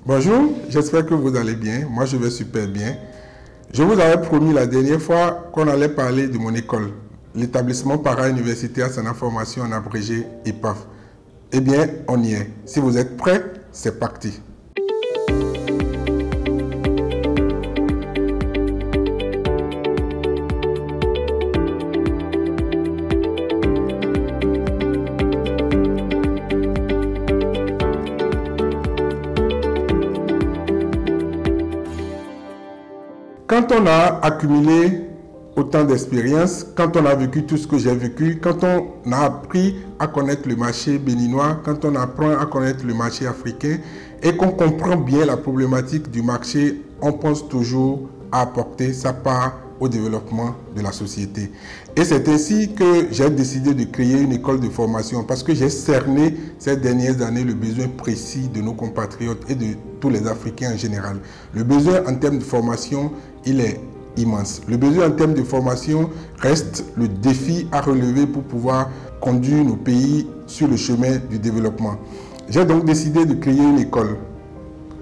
Bonjour, j'espère que vous allez bien. Moi, je vais super bien. Je vous avais promis la dernière fois qu'on allait parler de mon école, l'établissement para-universitaire Sana Formation en abrégé EPAF. Eh bien, on y est. Si vous êtes prêts, c'est parti. Quand on a accumulé autant d'expérience, quand on a vécu tout ce que j'ai vécu, quand on a appris à connaître le marché béninois, quand on apprend à connaître le marché africain et qu'on comprend bien la problématique du marché, on pense toujours à apporter sa part au développement de la société. Et c'est ainsi que j'ai décidé de créer une école de formation parce que j'ai cerné ces dernières années le besoin précis de nos compatriotes et de tous les Africains en général. Le besoin en termes de formation, il est immense. Le besoin en termes de formation reste le défi à relever pour pouvoir conduire nos pays sur le chemin du développement. J'ai donc décidé de créer une école,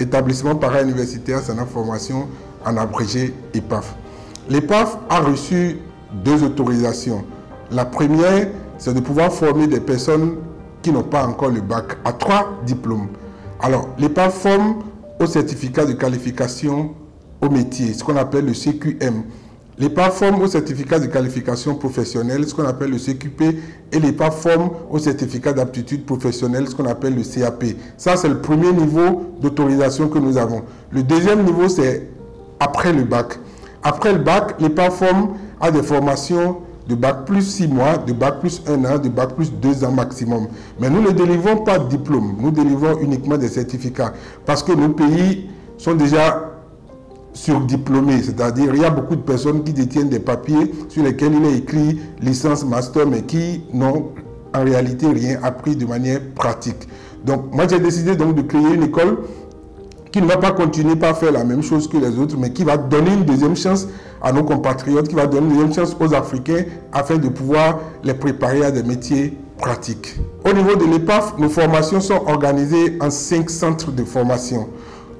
établissement para-universitaire Sana Formation en abrégé EPAF. L'EPAF a reçu 2 autorisations. La première, c'est de pouvoir former des personnes qui n'ont pas encore le bac à 3 diplômes. Alors, l'EPAF forme au certificat de qualification au métier, ce qu'on appelle le CQM. L'EPAF forme au certificat de qualification professionnelle, ce qu'on appelle le CQP, et l'EPAF forme au certificat d'aptitude professionnelle, ce qu'on appelle le CAP. Ça, c'est le premier niveau d'autorisation que nous avons. Le deuxième niveau, c'est après le bac. Après le bac, l'EPAF forme à des formations de bac plus 6 mois, de bac plus 1 an, de bac plus 2 ans maximum. Mais nous ne délivrons pas de diplôme, nous délivrons uniquement des certificats parce que nos pays sont déjà surdiplômés, c'est-à-dire il y a beaucoup de personnes qui détiennent des papiers sur lesquels il est écrit licence, master, mais qui n'ont en réalité rien appris de manière pratique. Donc moi j'ai décidé donc de créer une école qui ne va pas continuer par faire la même chose que les autres, mais qui va donner une deuxième chance à nos compatriotes, qui va donner une deuxième chance aux Africains afin de pouvoir les préparer à des métiers pratiques. Au niveau de l'EPAF, nos formations sont organisées en 5 centres de formation.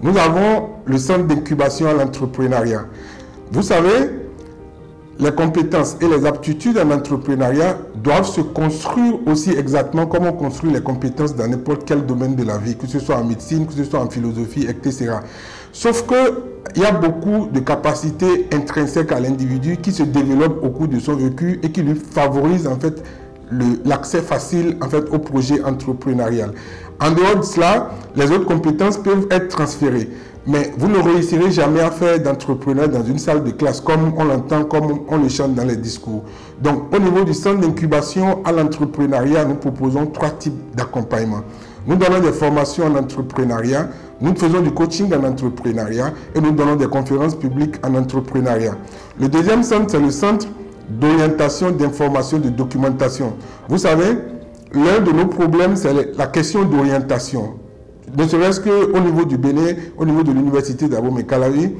Nous avons le centre d'incubation à l'entrepreneuriat. Vous savez, les compétences et les aptitudes en entrepreneuriat doivent se construire aussi exactement comme on construit les compétences dans n'importe quel domaine de la vie, que ce soit en médecine, que ce soit en philosophie, etc. Sauf qu'il y a beaucoup de capacités intrinsèques à l'individu qui se développent au cours de son vécu et qui lui favorisent en fait l'accès facile en fait, au projet entrepreneurial. En dehors de cela, les autres compétences peuvent être transférées. Mais vous ne réussirez jamais à faire d'entrepreneur dans une salle de classe comme on l'entend, comme on le chante dans les discours. Donc, au niveau du centre d'incubation à l'entrepreneuriat, nous proposons 3 types d'accompagnement. Nous donnons des formations en entrepreneuriat, nous faisons du coaching en entrepreneuriat et nous donnons des conférences publiques en entrepreneuriat. Le deuxième centre, c'est le centre d'orientation, d'information, de documentation. Vous savez, l'un de nos problèmes, c'est la question d'orientation. Ne serait-ce qu'au niveau du Bénin, au niveau de l'université d'Abomey-Calavi,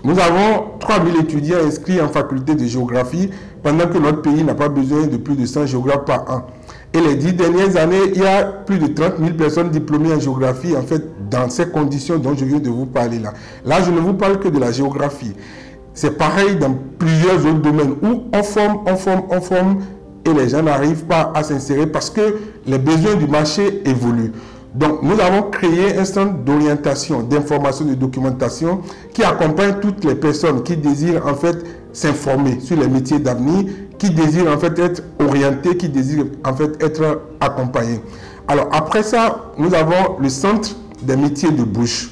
nous avons 3000 étudiants inscrits en faculté de géographie, pendant que notre pays n'a pas besoin de plus de 100 géographes par an. Et les 10 dernières années, il y a plus de 30 000 personnes diplômées en géographie, en fait, dans ces conditions dont je viens de vous parler là. Là, je ne vous parle que de la géographie. C'est pareil dans plusieurs autres domaines où on forme, et les gens n'arrivent pas à s'insérer parce que les besoins du marché évoluent. Donc, nous avons créé un centre d'orientation, d'information, de documentation qui accompagne toutes les personnes qui désirent en fait s'informer sur les métiers d'avenir, qui désirent en fait être orientés, qui désirent en fait être accompagnés. Alors, après ça, nous avons le centre des métiers de bouche.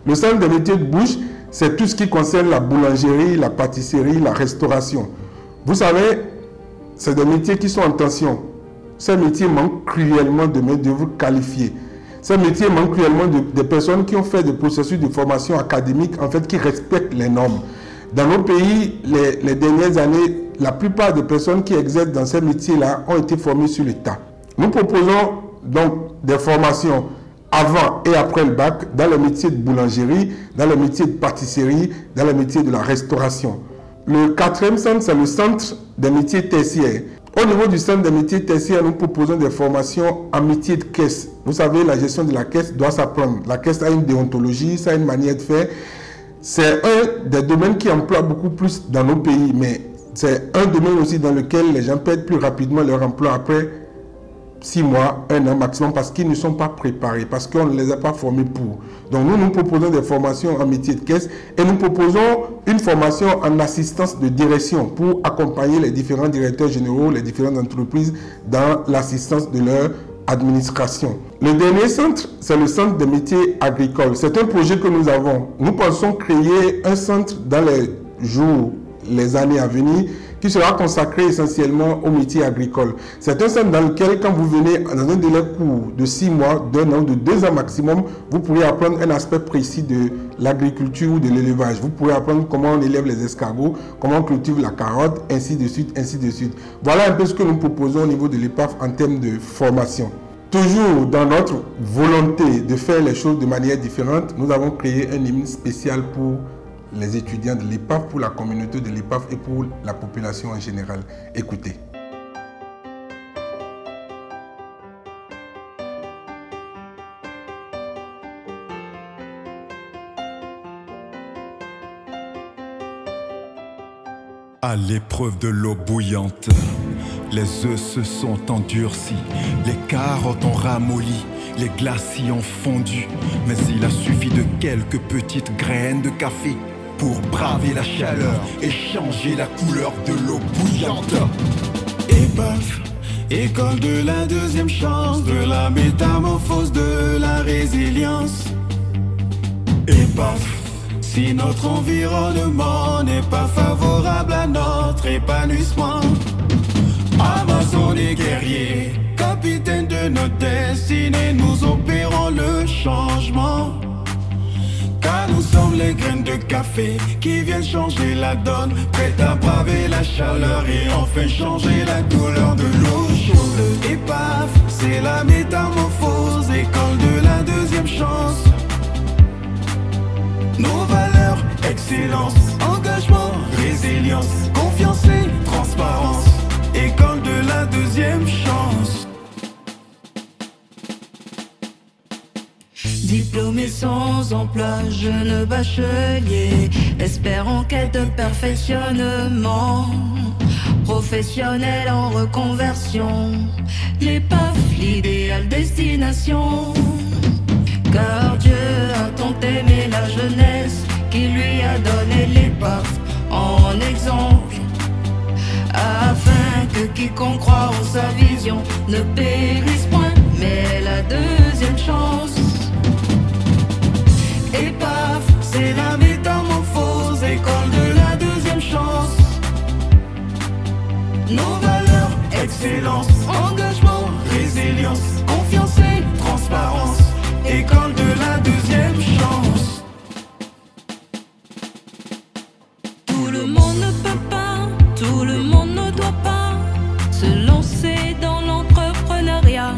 Le centre des métiers de bouche, c'est tout ce qui concerne la boulangerie, la pâtisserie, la restauration. Vous savez, c'est des métiers qui sont en tension. Ces métiers manquent cruellement de main-d'œuvre qualifiée. Ces métiers manquent cruellement de personnes qui ont fait des processus de formation académique, en fait, qui respectent les normes. Dans nos pays, les dernières années, la plupart des personnes qui exercent dans ces métiers-là ont été formées sur le tas. Nous proposons donc des formations avant et après le bac dans le métier de boulangerie, dans le métier de pâtisserie, dans le métier de la restauration. Le 4e centre, c'est le centre des métiers tertiaires. Au niveau du centre des métiers tertiaires, nous proposons des formations en métier de caisse. Vous savez, la gestion de la caisse doit s'apprendre. La caisse a une déontologie, ça a une manière de faire. C'est un des domaines qui emploie beaucoup plus dans nos pays, mais c'est un domaine aussi dans lequel les gens perdent plus rapidement leur emploi après 6 mois, 1 an maximum, parce qu'ils ne sont pas préparés, parce qu'on ne les a pas formés pour. Donc nous proposons des formations en métier de caisse et nous proposons une formation en assistance de direction pour accompagner les différents directeurs généraux, les différentes entreprises dans l'assistance de leur administration. Le dernier centre, c'est le centre des métiers agricoles. C'est un projet que nous avons. Nous pensons créer un centre dans les jours, les années à venir, qui sera consacré essentiellement aux métiers agricoles. C'est un centre dans lequel, quand vous venez dans un délai court de 6 mois, d'1 an, de 2 ans maximum, vous pourrez apprendre un aspect précis de l'agriculture ou de l'élevage. Vous pourrez apprendre comment on élève les escargots, comment on cultive la carotte, ainsi de suite, ainsi de suite. Voilà un peu ce que nous proposons au niveau de l'EPAF en termes de formation. Toujours dans notre volonté de faire les choses de manière différente, nous avons créé un hymne spécial pour les étudiants de l'EPAF, pour la communauté de l'EPAF et pour la population en général. Écoutez. À l'épreuve de l'eau bouillante, les œufs se sont endurcis, les carottes ont ramolli, les glacis ont fondu. Mais il a suffi de quelques petites graines de café pour braver la chaleur et changer la couleur de l'eau bouillante. EPAF, école de la deuxième chance, de la métamorphose, de la résilience. EPAF, si notre environnement n'est pas favorable à notre épanouissement, Amazon et guerrier, capitaine de notre destinée, nous opérons le changement. Car nous sommes les graines de café qui viennent changer la donne, prêtes à braver la chaleur et enfin changer la couleur de l'eau chaude. EPAF, c'est la métamorphose, école de la deuxième chance. Nos valeurs, excellence, engagement, résilience, confiance et transparence. École de la deuxième chance. Diplômé sans emploi, jeune bachelier, espère en quête de perfectionnement, professionnel en reconversion, l'EPAF, l'idéale destination. Car Dieu a tant aimé la jeunesse qu'il lui a donné l'EPAF en exemple, afin que quiconque croit en sa vision ne périsse point, mais la deuxième chance. EPAF, c'est la métamorphose, école de la deuxième chance. Nos valeurs, excellence, engagement, résilience, confiance et transparence. École de la deuxième chance. Tout le monde ne peut pas, tout le monde ne doit pas se lancer dans l'entrepreneuriat.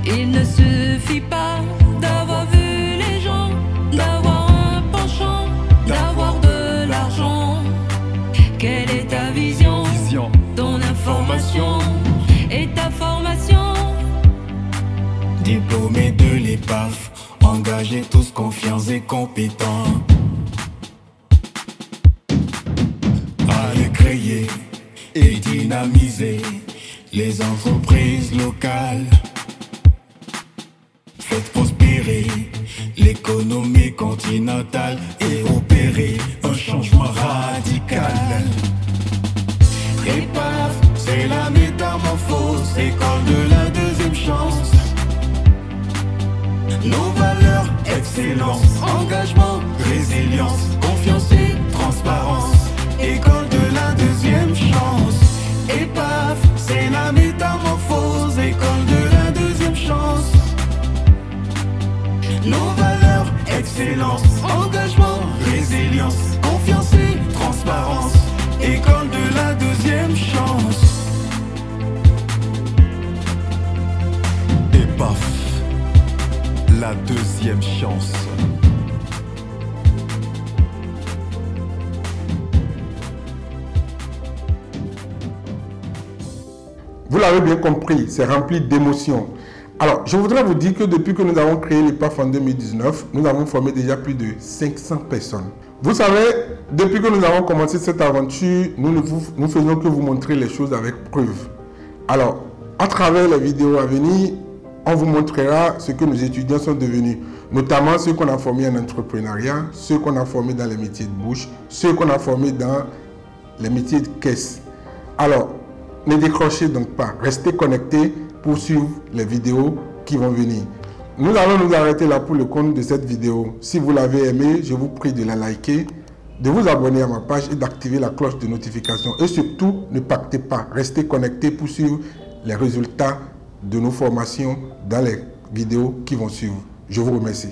Il ne suffit pas d'avoir vu les gens, d'avoir un penchant, d'avoir de l'argent. Quelle est ta vision, ton information et ta formation? Diplômés de l'EPAF, engagés tous confiants et compétents. Allez créer et dynamiser les entreprises locales. Faites prospérer l'économie continentale et opérer un changement radical. EPAF, c'est la métamorphose, école de la deuxième chance. Nos valeurs, excellence, engagement, résilience, confiance et transparence. École de la deuxième chance. EPAF, c'est la métamorphose, école de la deuxième chance. Nos valeurs, excellence, engagement, résilience, confiance et transparence. École de la deuxième chance. EPAF, la deuxième chance. Vous l'avez bien compris, c'est rempli d'émotions. Alors, je voudrais vous dire que depuis que nous avons créé l'EPAF en 2019, nous avons formé déjà plus de 500 personnes. Vous savez, depuis que nous avons commencé cette aventure, nous ne faisons que vous montrer les choses avec preuve. Alors, à travers les vidéos à venir, on vous montrera ce que nos étudiants sont devenus, notamment ceux qu'on a formés en entrepreneuriat, ceux qu'on a formés dans les métiers de bouche, ceux qu'on a formés dans les métiers de caisse. Alors, ne décrochez donc pas, restez connectés pour suivre les vidéos qui vont venir. Nous allons nous arrêter là pour le compte de cette vidéo. Si vous l'avez aimé, je vous prie de la liker, de vous abonner à ma page et d'activer la cloche de notification. Et surtout, ne pactez pas, restez connectés pour suivre les résultats de nos formations dans les vidéos qui vont suivre. Je vous remercie.